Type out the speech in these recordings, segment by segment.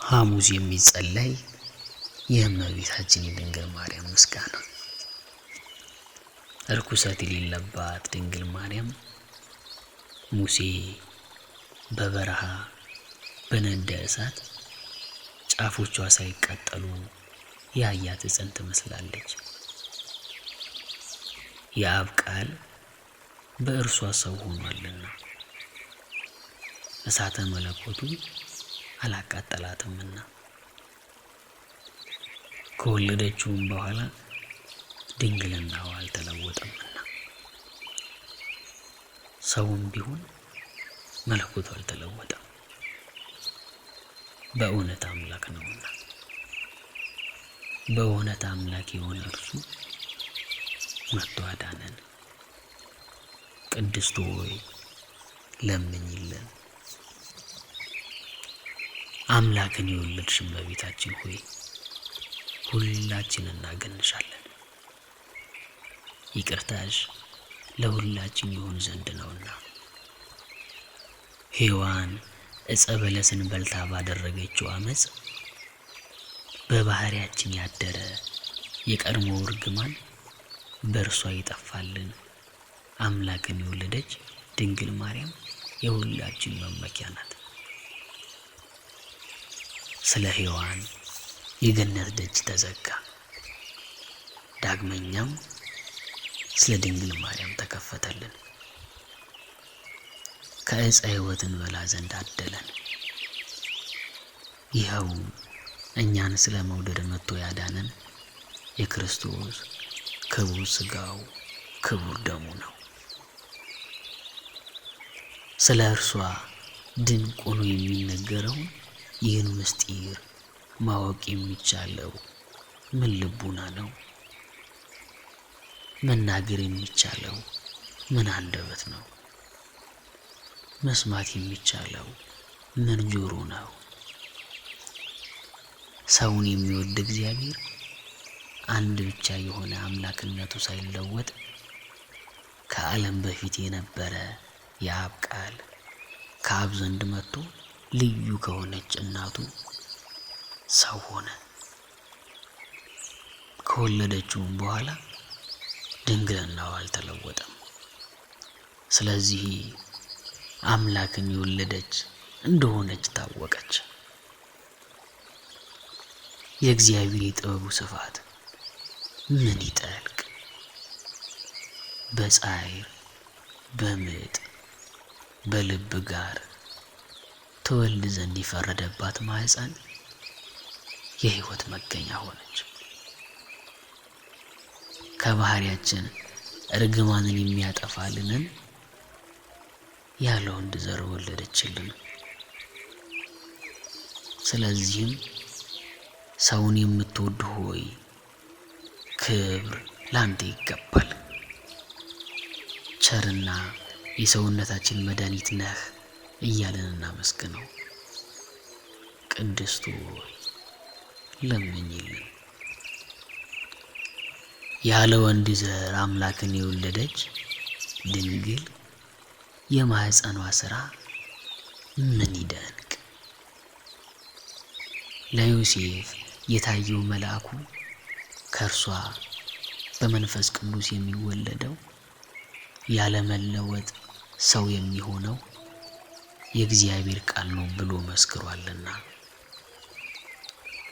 ሐሙስ የሚጸለይ የእመቤታችን የድንግል ማርያም ምስጋና። ርኩሰት የሌለባት ድንግል ማርያም ሙሴ በበረሃ በነደ እሳት ጫፎቿ ሳይቃጠሉ ያያት ዕፅን ትመስላለች። የአብ ቃል በእርሷ ሰው ሆኗልና እሳተ መለኮቱ አላቃጠላትምና ከወለደችውም በኋላ ድንግልናዋ አልተለወጠምና ሰውም ቢሆን መለኮቱ አልተለወጠም፣ በእውነት አምላክ ነውና። በእውነት አምላክ የሆነ እርሱ መጥቶ አዳነን። ቅድስት ሆይ ለምኝልን። አምላክን የወለድሽ እመቤታችን ሆይ ሁላችን እናገንሻለን። ይቅርታሽ ለሁላችን ይሆን ዘንድ ነውና። ሔዋን ዕፀ በለስን በልታ ባደረገችው አመፅ በባህሪያችን ያደረ የቀድሞ እርግማን በእርሷ ይጠፋልን። አምላክን የወለደች ድንግል ማርያም የሁላችን መመኪያ ናት። ስለ ሔዋን የገነት ደጅ ተዘጋ፣ ዳግመኛም ስለ ድንግል ማርያም ተከፈተልን። ከዕፀ ሕይወት እንበላ ዘንድ አደለን። ይኸው እኛን ስለ መውደድ መጥቶ ያዳነን የክርስቶስ ክቡር ሥጋው ክቡር ደሙ ነው። ስለ እርሷ ድንቅ ሆኖ የሚነገረውን ይህን ምስጢር ማወቅ የሚቻለው ምን ልቡና ነው? መናገር የሚቻለው ምን አንደበት ነው? መስማት የሚቻለው ምን ጆሮ ነው? ሰውን የሚወድ እግዚአብሔር አንድ ብቻ የሆነ አምላክነቱ ሳይለወጥ ከዓለም በፊት የነበረ የአብ ቃል ከአብ ዘንድ መጥቶ ልዩ ከሆነች እናቱ ሰው ሆነ። ከወለደችውም በኋላ ድንግልናዋ አልተለወጠም። ስለዚህ አምላክን የወለደች እንደሆነች ታወቀች። የእግዚአብሔር የጥበቡ ስፋት ምን ይጠልቅ! በጻዕር በምጥ በልብ ጋር ተወልድ ዘንድ የፈረደባት ማኅፀን የሕይወት መገኛ ሆነች። ከባህሪያችን እርግማንን የሚያጠፋልንን ያለ ወንድ ዘር ወለደችልን። ስለዚህም ሰውን የምትወድ ሆይ ክብር ላንተ ይገባል። ቸርና የሰውነታችን መድኃኒት ነህ እያለን እናመስግነው። ቅድስት ሆይ ለምኝልን። ያለ ወንድ ዘር አምላክን የወለደች ድንግል የማኅፀኗ ሥራ ምን ይደንቅ! ለዮሴፍ የታየው መልአኩ ከእርሷ በመንፈስ ቅዱስ የሚወለደው ያለመለወጥ ሰው የሚሆነው የእግዚአብሔር ቃል ነው ብሎ መስክሯልና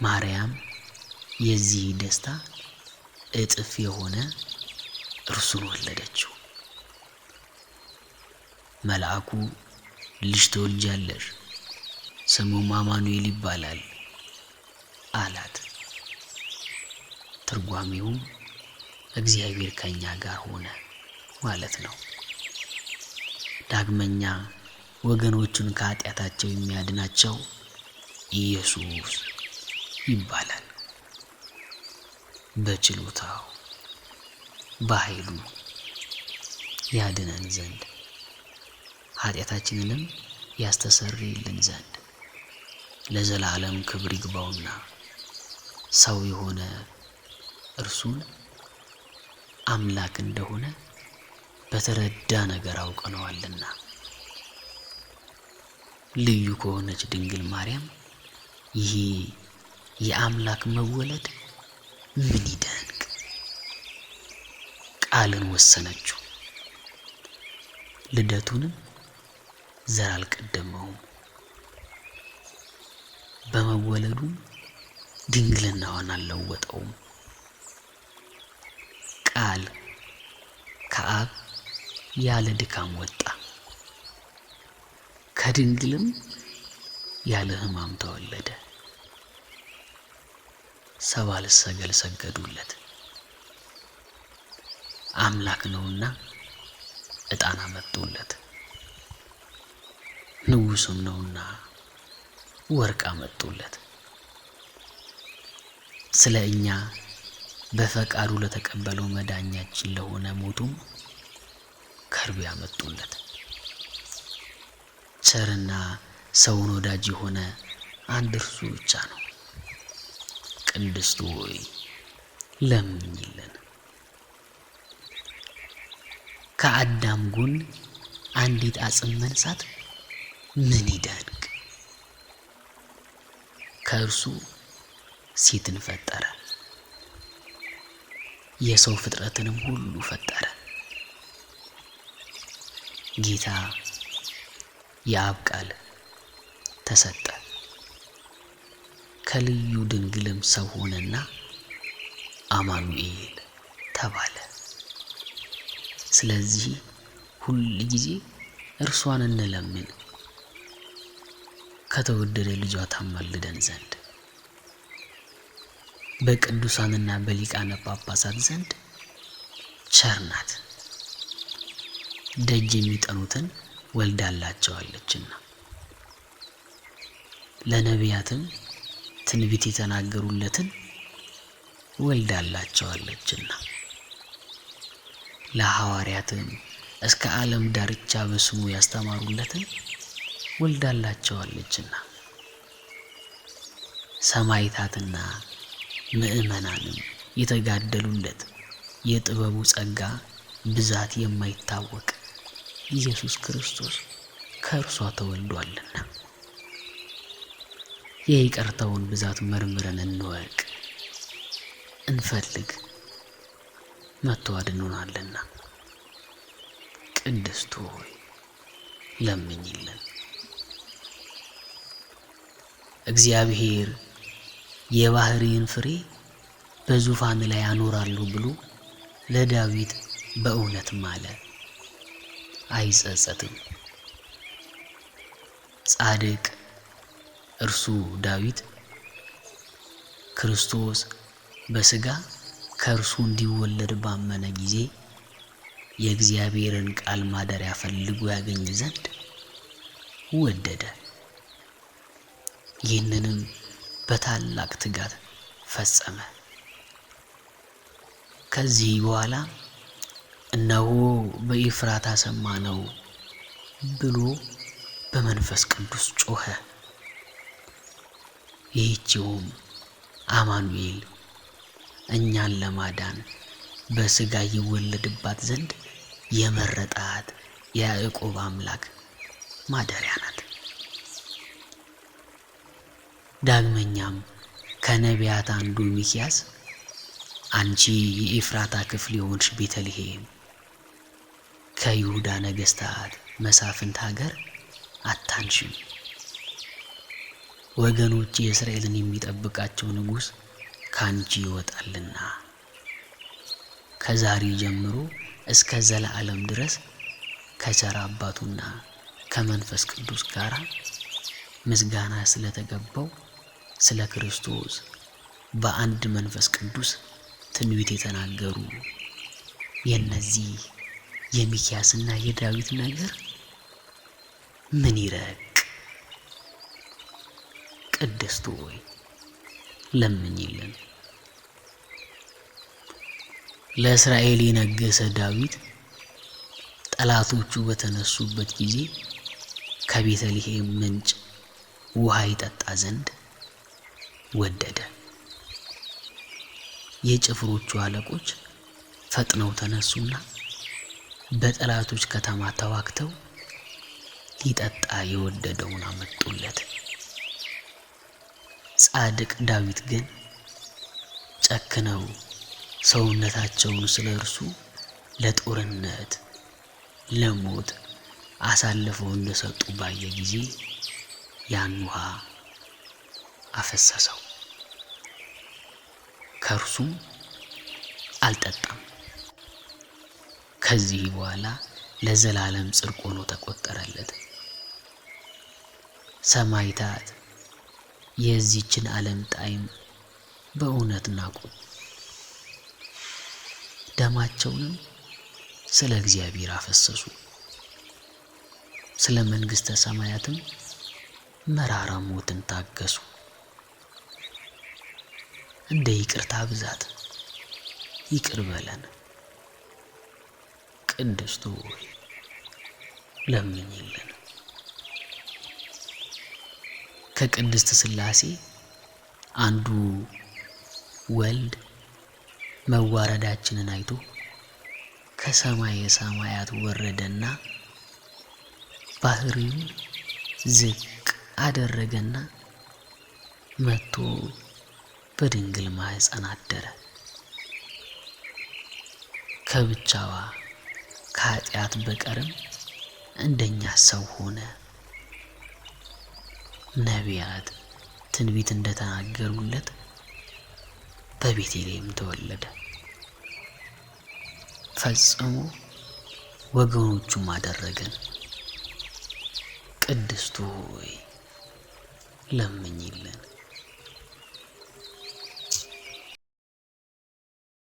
ማርያም የዚህ ደስታ እጥፍ የሆነ እርሱን ወለደችው። መልአኩ ልጅ ትወልጃለሽ፣ ስሙም አማኑኤል ይባላል አላት። ትርጓሜውም እግዚአብሔር ከኛ ጋር ሆነ ማለት ነው። ዳግመኛ ወገኖቹን ከኃጢአታቸው የሚያድናቸው ኢየሱስ ይባላል። በችሎታው በኃይሉ ያድነን ዘንድ ኃጢአታችንንም ያስተሰርይልን ዘንድ ለዘላለም ክብር ይግባውና ሰው የሆነ እርሱን አምላክ እንደሆነ በተረዳ ነገር አውቀነዋልና ልዩ ከሆነች ድንግል ማርያም ይሄ የአምላክ መወለድ ምን ይደንቅ! ቃልን ወሰነችው። ልደቱንም ዘር አልቀደመውም። በመወለዱ ድንግልናዋን አልለወጠውም። ቃል ከአብ ያለ ድካም ወጣ፣ ከድንግልም ያለ ሕማም ተወለደ። ሰብአ ሰገል ሰገዱለት። አምላክ ነውና ዕጣን አመጡለት። ንጉሥም ነውና ወርቅ አመጡለት። ስለ እኛ በፈቃዱ ለተቀበለው መዳኛችን ለሆነ ሞቱም ከርቤ አመጡለት። ቸርና ሰውን ወዳጅ የሆነ አንድ እርሱ ብቻ ነው። ቅድስት ሆይ ለምኝልን። ከአዳም ጎን አንዲት አጽም መንሳት ምን ይደንቅ! ከእርሱ ሴትን ፈጠረ፣ የሰው ፍጥረትንም ሁሉ ፈጠረ። ጌታ የአብ ቃል ተሰጠ፣ ከልዩ ድንግልም ሰው ሆነና አማኑኤል ተባለ። ስለዚህ ሁል ጊዜ እርሷን እንለምን፣ ከተወደደ ልጇ ታማልደን ዘንድ በቅዱሳንና በሊቃነ ጳጳሳት ዘንድ ቸር ናት፣ ደጅ የሚጠኑትን ወልዳላቸዋለችና። ለነቢያትም ትንቢት የተናገሩለትን ወልዳላቸዋለችና። ለሐዋርያትም እስከ ዓለም ዳርቻ በስሙ ያስተማሩለትን ወልዳላቸዋለችና። ሰማዕታትና ምእመናንም የተጋደሉለት የጥበቡ ጸጋ ብዛት የማይታወቅ ኢየሱስ ክርስቶስ ከእርሷ ተወልዷልና የይቅርታውን ብዛት መርምረን እንወቅ፣ እንፈልግ፣ መጥቶ አድኖናልና። ቅድስት ሆይ ለምኝልን። እግዚአብሔር የባህሪን ፍሬ በዙፋን ላይ አኖራለሁ ብሎ ለዳዊት በእውነት ማለ፣ አይጸጸትም። ጻድቅ እርሱ ዳዊት ክርስቶስ በሥጋ ከእርሱ እንዲወለድ ባመነ ጊዜ የእግዚአብሔርን ቃል ማደሪያ ፈልጎ ያገኝ ዘንድ ወደደ። ይህንንም በታላቅ ትጋት ፈጸመ። ከዚህ በኋላ እነሆ በኤፍራታ ሰማነው ብሎ በመንፈስ ቅዱስ ጮኸ። ይህችውም አማኑኤል እኛን ለማዳን በሥጋ ይወለድባት ዘንድ የመረጣት የያዕቆብ አምላክ ማደሪያ ናት። ዳግመኛም ከነቢያት አንዱ ሚክያስ አንቺ የኤፍራታ ክፍል የሆንሽ ቤተልሔም ከይሁዳ ነገሥታት መሳፍንት ሀገር አታንሽም፣ ወገኖች የእስራኤልን የሚጠብቃቸው ንጉሥ ካንቺ ይወጣልና ከዛሬ ጀምሮ እስከ ዘላለም ድረስ ከቸር አባቱና ከመንፈስ ቅዱስ ጋር ምስጋና ስለተገባው ስለ ክርስቶስ በአንድ መንፈስ ቅዱስ ትንቢት የተናገሩ የነዚህ የሚክያስና የዳዊት ነገር ምን ይረቅ! ቅድስት ሆይ ለምኝልን። ለእስራኤል የነገሰ ዳዊት ጠላቶቹ በተነሱበት ጊዜ ከቤተልሔም ምንጭ ውሃ ይጠጣ ዘንድ ወደደ። የጭፍሮቹ አለቆች ፈጥነው ተነሱና በጠላቶች ከተማ ተዋግተው ሊጠጣ የወደደውን አመጡለት። ጻድቅ ዳዊት ግን ጨክነው ሰውነታቸውን ስለ እርሱ ለጦርነት ለሞት አሳልፈው እንደሰጡ ባየ ጊዜ ያን ውሃ አፈሰሰው፣ ከእርሱም አልጠጣም። ከዚህ በኋላ ለዘላለም ጽድቅ ሆኖ ተቆጠረለት። ሰማዕታት የዚችን ዓለም ጣዕም በእውነት ናቁ። ደማቸውንም ስለ እግዚአብሔር አፈሰሱ። ስለ መንግሥተ ሰማያትም መራራ ሞትን ታገሱ። እንደ ይቅርታ ብዛት ይቅር በለን። ቅድስት ሆይ ለምኝልን። ከቅድስት ሥላሴ አንዱ ወልድ መዋረዳችንን አይቶ ከሰማየ ሰማያት ወረደና ባህሪውን ዝቅ አደረገና መጥቶ በድንግል ማኅፀን አደረ። ከብቻዋ ከኃጢአት በቀርም እንደኛ ሰው ሆነ። ነቢያት ትንቢት እንደተናገሩለት በቤተልሔም ተወለደ። ፈጽሞ ወገኖቹም አደረገን። ቅድስት ሆይ ለምኝልን።